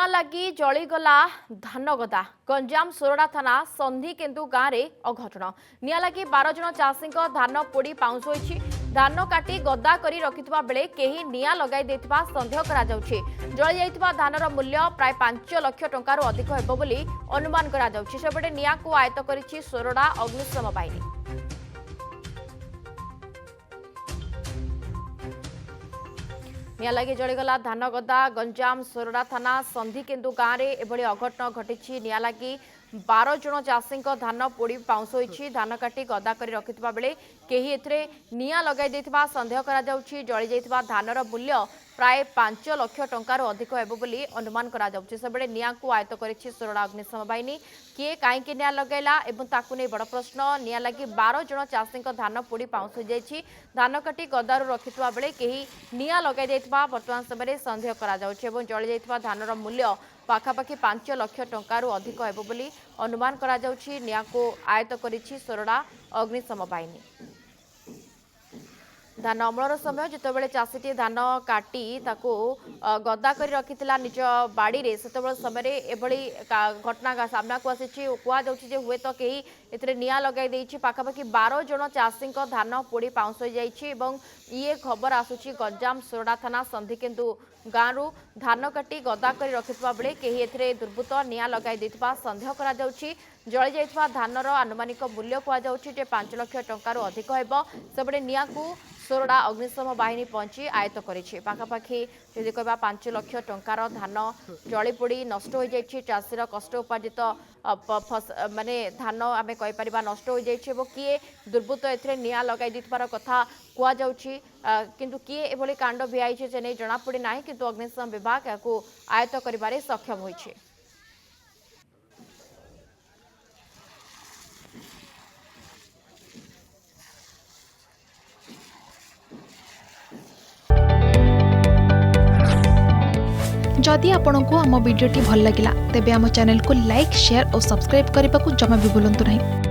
निया लगी जलीगला धानगदा गंजाम सोरडा थाना संधि केन्दु गाँव में अघटन निया लगी 12 जन चाषी धान पोड़ी पाउंस होईछि। धान काटी गदा करी रखिथिबा बेले केही निया लगाई देथिबा संदेह करा जाउछि। जळी जाइथिबा धानर मूल्य प्राय 5 लाख टंकार अधिक हेबो बोली अनुमान करा जाउछि। सेबडे निया को आयत्त करिछि सोरडा अग्निशम बाहिनी। निया लगी जलीगला धानगदा गंजाम सोरडा थाना संधि केन्दु गाँव में एभली अघटन घटी। निया लगी 12 जन चाषी धान पोड़ी पाउंस होईछि। धान काटी गदा करी रखिथिबा बेले केही एथिरे निया लगाई देथिबा संदेह करा जाउछि। जळी जाइथिबा धानर मूल्य प्राय 5 लाख टंकार अधिक हेबो बोली अनुमान करा जाउछि। सेबडे निया को आयत्त करिछि सोरडा अग्निशम बाहिनी। किए काईकि निया लगैला एवं ताकु नै बड़ प्रश्न। निया लगी 12 जन चाषी धान पोड़ी पाउंस हो जाइछि। धान काटी गदारु रखिथिबा बेले केही निया लगाई देथिबा वर्तमान समय संदेह करा जाउछि एवं जळी जाइथिबा धानर मूल्य पाखापाखि 5 लाख टंकार अधिक हेबो बोली अनुमान करा जाउछि। निया को आयत्त करिछि सोरडा अग्निशम बाहिनी। धान अमलर समय जितेबाला चाषीटी धान काटी ताको गदा कर रखिथिला निज बाड़ी रे सेतेबेल समय एभली घटना सामना को आसीछि। कुआ जाउछि जे हुए तो केही एथिरे निया लगाई देइछि। पाखापाखि 12 जन चाषी धान पोड़ी पाउंस हो जाइछि एवं ये खबर आसुछि गंजाम सोरडा थाना संधि केन्दु गाँव धान काटी गदा कर रखिथिबा बेले केही एथिरे दुर्बृत्त निया लगाई देथिबा संदेह करा जाउछि। जळी जाइथिबा धानर आनुमानिक मूल्य कुआ जाउछि जे 5 लाख टंकार अधिक हेबो। सेबडे निया को सोरडा अग्निशम बाहिनी पहुंची आयत्त करिछि। पाखापाखि यदि कहबा 5 लाख टंकार धान जळी पोड़ी नष्ट हो जाइछि। चाषीर कष्ट उपार्जित माने धान आमे कहि परिबा नष्ट हो जाइछि एवं किए दुर्बृत्त एथिरे निया लगाई दिथबार कथा कुआ जाउछि। किंतु किए एभली कांड भिआइछि जे नै जणा पड़ी नाही। किंतु अग्निशम विभाग याकू आयत्त करिबारे सक्षम होइछि। जदि आपंक आम भिडी भल लगा तेब आम चैनल को लाइक शेयर और सब्सक्राइब करने को जमा भी भूलु नहीं।